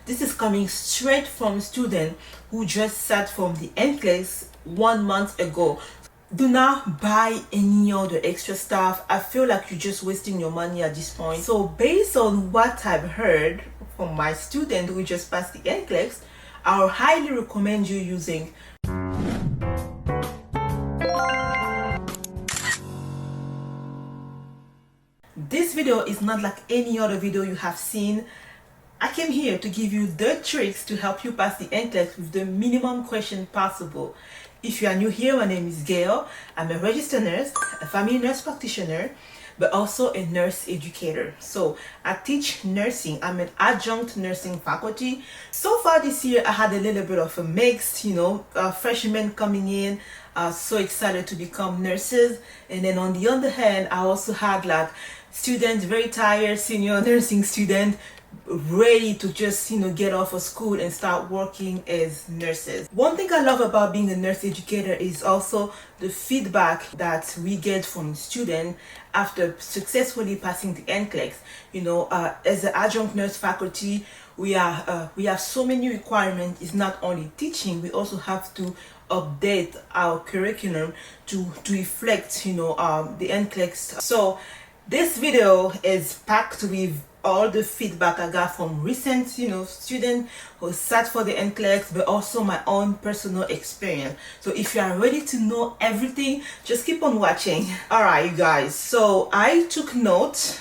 This is coming straight from a student who just sat from the NCLEX 1 month ago. Do not buy any other extra stuff. I feel like you're just wasting your money at this point. So based on what I've heard from my student who just passed the NCLEX, I would highly recommend you using this video. Is not like any other video you have seen. I came here to give you the tricks to help you pass the NCLEX with the minimum question possible. If you are new here, my name is Gail. I'm a registered nurse, a family nurse practitioner, but also a nurse educator. So I teach nursing. I'm an adjunct nursing faculty. So far this year, I had a little bit of a mix, freshmen coming in, so excited to become nurses. And then on the other hand, I also had like students, very tired senior nursing students, ready to just get off of school and start working as nurses. One thing I love about being a nurse educator is also the feedback that we get from students after successfully passing the NCLEX. As an adjunct nurse faculty, we have so many requirements. It's not only teaching, we also have to update our curriculum to reflect the NCLEX. So this video is packed with all the feedback I got from recent students who sat for the NCLEX, but also my own personal experience. So if you are ready to know everything, just keep on watching. All right, you guys, so I took notes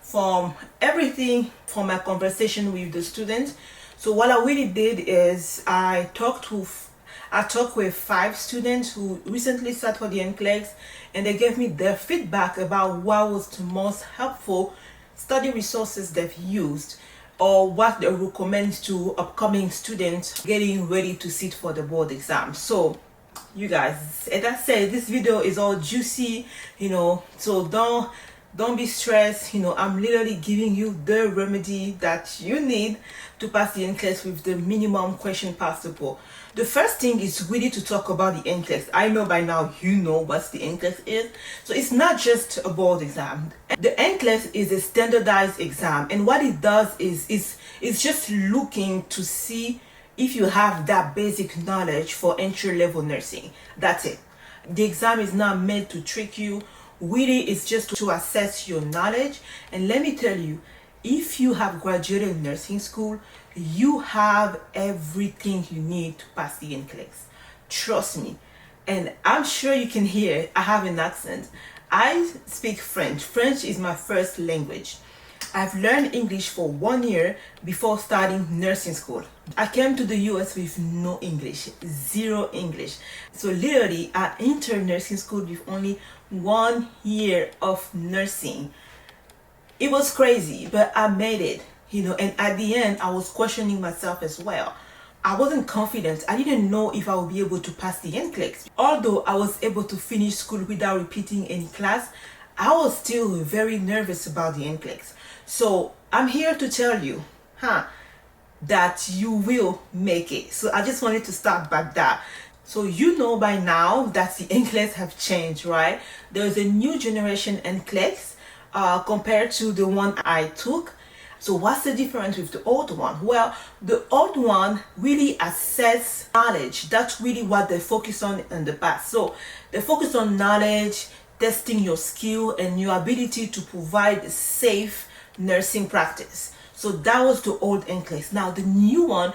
from everything from my conversation with the students. So what I really did is I talked with 5 students who recently sat for the NCLEX, and they gave me their feedback about what was the most helpful study resources they've used, or what they recommend to upcoming students getting ready to sit for the board exam. So you guys, as I said, this video is all juicy, so don't be stressed. I'm literally giving you the remedy that you need to pass the NCLEX with the minimum question possible. The first thing is really to talk about the NCLEX. I know by now you know what the NCLEX is. So it's not just a board exam. The NCLEX is a standardized exam, and what it does is it's just looking to see if you have that basic knowledge for entry-level nursing. That's it. The exam is not meant to trick you. Really, it's just to assess your knowledge. And let me tell you, if you have graduated nursing school, you have everything you need to pass the NCLEX. Trust me. And I'm sure you can hear I have an accent. I speak French. French is my first language. I've learned English for 1 year before starting nursing school. I came to the US with no English, zero English. So literally, I entered nursing school with only 1 year of nursing. It was crazy, but I made it, and at the end, I was questioning myself as well. I wasn't confident. I didn't know if I would be able to pass the NCLEX. Although I was able to finish school without repeating any class, I was still very nervous about the NCLEX. So I'm here to tell you, that you will make it. So I just wanted to start back that. So by now that the NCLEX have changed, right? There's a new generation NCLEX compared to the one I took. So what's the difference with the old one? Well, the old one really assess knowledge. That's really what they focus on in the past. So they focus on knowledge, testing your skill and your ability to provide safe nursing practice. So that was the old NCLEX. Now the new one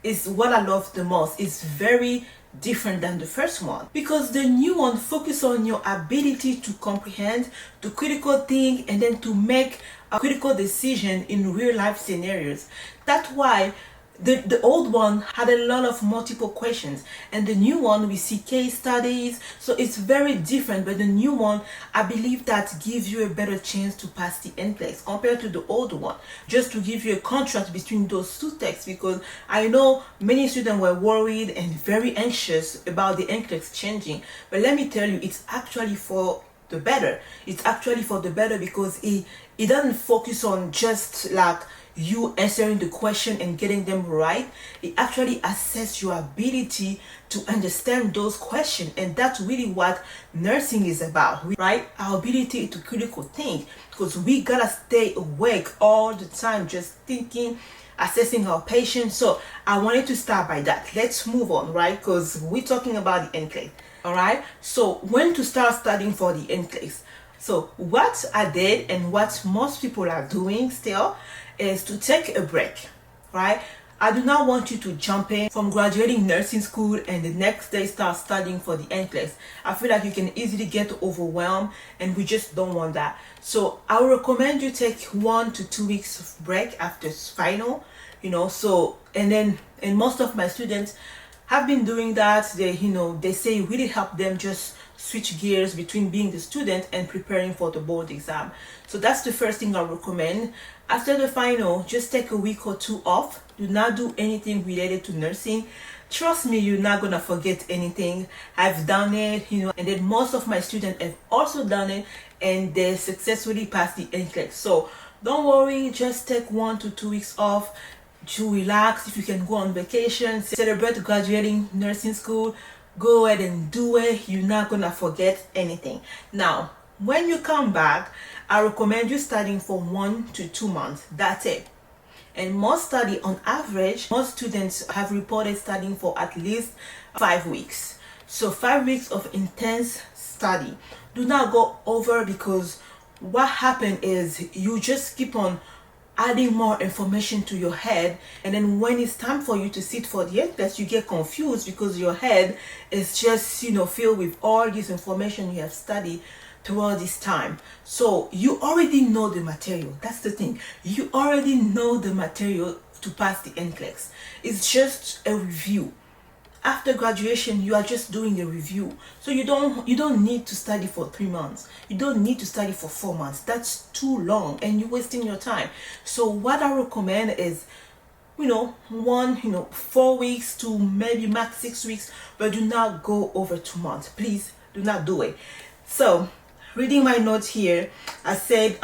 is what I love the most. It's very different than the first one, because the new one focuses on your ability to comprehend, to critical think, and then to make a critical decision in real life scenarios. That's why the old one had a lot of multiple questions, and the new one we see case studies. So it's very different, but the new one, I believe, that gives you a better chance to pass the NCLEX compared to the old one. Just to give you a contrast between those two texts, because I know many students were worried and very anxious about the NCLEX changing, but let me tell you, it's actually for the better. It's actually for the better, because it doesn't focus on just like you answering the question and getting them right. It actually assesses your ability to understand those questions, and that's really what nursing is about, right? Our ability to critical think, because we gotta stay awake all the time just thinking assessing our patients. So I wanted to start by that. Let's move on, right? Because we're talking about the NCLEX. All right, so when to start studying for the NCLEX. So what I did and what most people are doing still is to take a break, right? I do not want you to jump in from graduating nursing school and the next day start studying for the NCLEX. I feel like you can easily get overwhelmed, and we just don't want that. So I would recommend you take 1 to 2 weeks of break after final, so, and most of my students have been doing that. They say it really help them just switch gears between being the student and preparing for the board exam. So that's the first thing I recommend. After the final, just take a week or 2 off. Do not do anything related to nursing. Trust me, you're not gonna forget anything. I've done it, and then most of my students have also done it, and they successfully passed the NCLEX. So don't worry, just take 1 to 2 weeks off to relax. If you can go on vacation, celebrate graduating nursing school, go ahead and do it. You're not gonna forget anything. Now, when you come back, I recommend you studying for 1 to 2 months. That's it. And most study, on average, most students have reported studying for at least 5 weeks. So 5 weeks of intense study. Do not go over, because what happens is you just keep on adding more information to your head, and then when it's time for you to sit for the NCLEX, you get confused because your head is just filled with all this information you have studied throughout this time. So you already know the material. That's the thing. You already know the material to pass the NCLEX. It's just a review. After graduation, you are just doing a review. So you don't need to study for 3 months. You don't need to study for 4 months. That's too long, and you're wasting your time. So what I recommend is 4 weeks to maybe max 6 weeks, but do not go over 2 months. Please do not do it. So reading my notes here, I said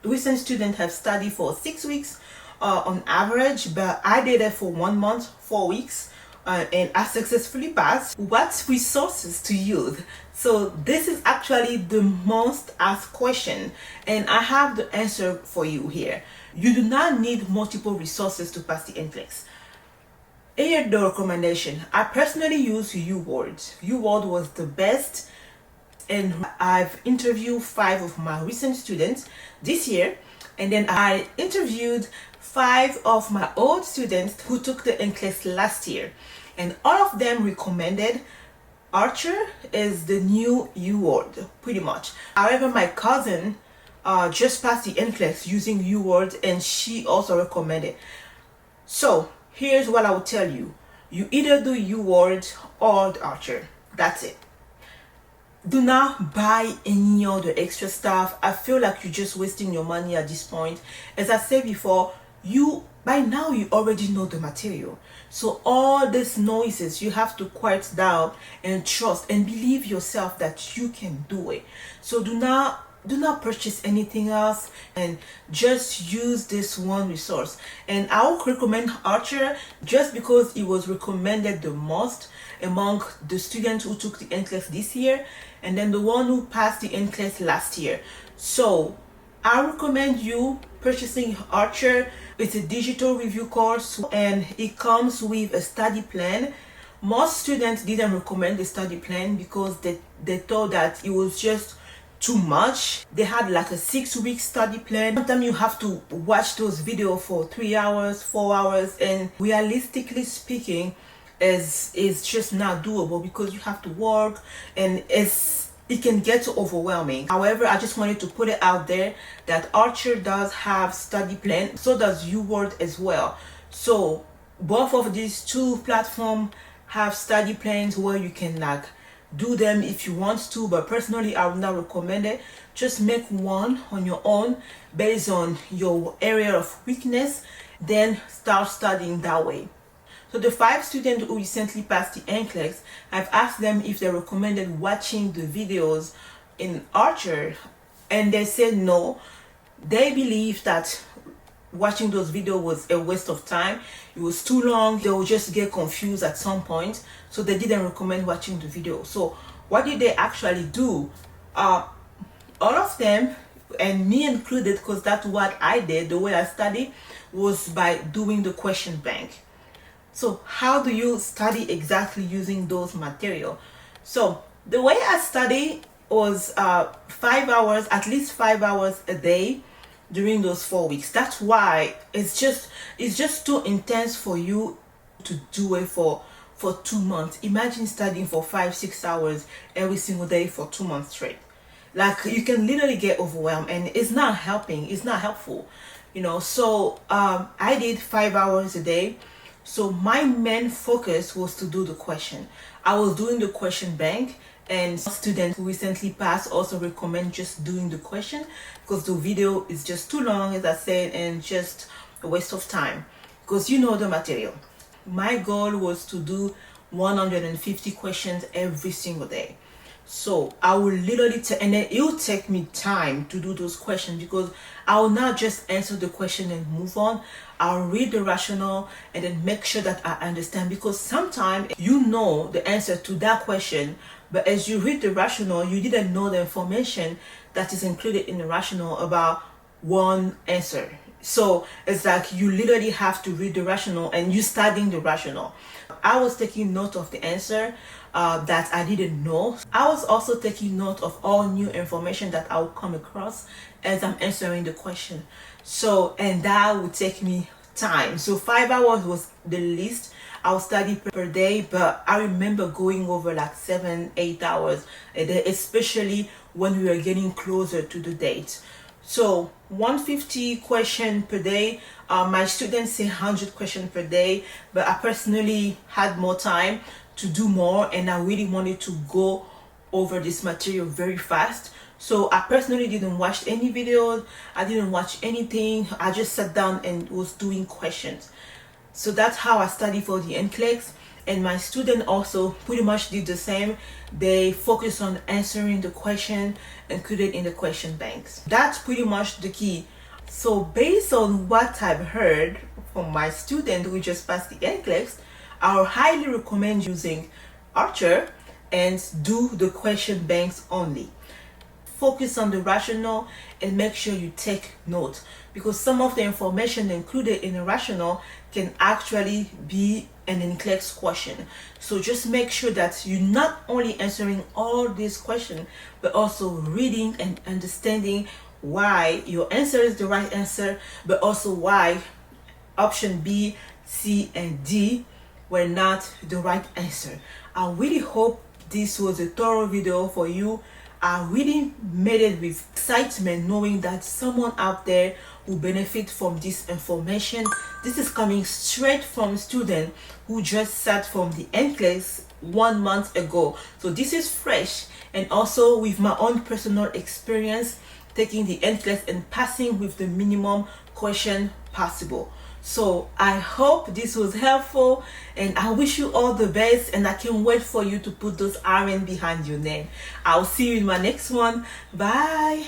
recent students have studied for 6 weeks on average, but I did it for 1 month, 4 weeks. And I successfully passed. What resources to use? So this is actually the most asked question, and I have the answer for you here. You do not need multiple resources to pass the NCLEX. Here the recommendation. I personally use UWorld. UWorld was the best, and I've interviewed 5 of my recent students this year, and then I interviewed 5 of my old students who took the NCLEX last year, and all of them recommended Archer is the new UWorld, pretty much. However, my cousin just passed the NCLEX using UWorld, and she also recommended. So here's what I will tell you. You either do UWorld or the Archer. That's it. Do not buy any other extra stuff. I feel like you're just wasting your money at this point. As I said before, by now you already know the material. So all these noises, you have to quiet down and trust and believe yourself that you can do it. So do not purchase anything else, and just use this one resource. And I would recommend Archer just because it was recommended the most among the students who took the NCLEX this year, and then the one who passed the NCLEX last year. So I recommend you purchasing Archer. It's a digital review course, and it comes with a study plan. Most students didn't recommend the study plan because they thought that it was just too much. They had like a 6-week study plan. Sometimes you have to watch those videos for 3 hours, 4 hours, and realistically speaking, is just not doable because you have to work, and it can get overwhelming. However, I just wanted to put it out there that Archer does have study plan, so does UWorld as well. So both of these 2 platforms have study plans where you can do them if you want to, but personally I would not recommend it. Just make one on your own based on your area of weakness, then start studying that way. So the 5 students who recently passed the NCLEX, I've asked them if they recommended watching the videos in Archer, and they said no. They believe that watching those videos was a waste of time. It was too long. They will just get confused at some point, so they didn't recommend watching the video. So what did they actually do? All of them and me included, because that's what I did. The way I studied was by doing the question bank. So how do you study exactly using those material? So the way I study was 5 hours, at least 5 hours a day during those 4 weeks. That's why it's just too intense for you to do it for 2 months. Imagine studying for 5-6 hours every single day for 2 months straight. Like, you can literally get overwhelmed, and it's not helping, it's not helpful, you know. So I did 5 hours a day. So my main focus was to do the question. I was doing the question bank, and students who recently passed also recommend just doing the question, because the video is just too long, as I said, and just a waste of time, because you know the material. My goal was to do 150 questions every single day. So I will literally and then it will take me time to do those questions, because I will not just answer the question and move on. I'll read the rationale and then make sure that I understand, because sometimes you know the answer to that question, but as you read the rationale, you didn't know the information that is included in the rationale about one answer. So it's like you literally have to read the rationale and you studying the rationale. I was taking note of the answer that I didn't know. I was also taking note of all new information that I would come across as I'm answering the question. So, and that would take me time. So 5 hours was the least I would study per day, but I remember going over like 7-8 hours a day, especially when we were getting closer to the date. So 150 questions per day. My students say 100 questions per day, but I personally had more time to do more, and I really wanted to go over this material very fast. So I personally didn't watch any videos, I didn't watch anything. I just sat down and was doing questions. So that's how I studied for the NCLEX. And my student also pretty much did the same. They focus on answering the question included in the question banks. That's pretty much the key. So based on what I've heard from my student who just passed the NCLEX, I would highly recommend using Archer and do the question banks only. Focus on the rationale and make sure you take note, because some of the information included in the rationale can actually be an NCLEX question. So just make sure that you're not only answering all these questions, but also reading and understanding why your answer is the right answer, but also why option B, C, and D were not the right answer. I really hope this was a thorough video for you. I really made it with excitement, knowing that someone out there will benefit from this information. This is coming straight from a student who just sat from the NCLEX 1 month ago. So this is fresh, and also with my own personal experience taking the NCLEX and passing with the minimum question possible. So I hope this was helpful, and I wish you all the best, and I can't wait for you to put those RN behind your name. I'll see you in my next one. Bye.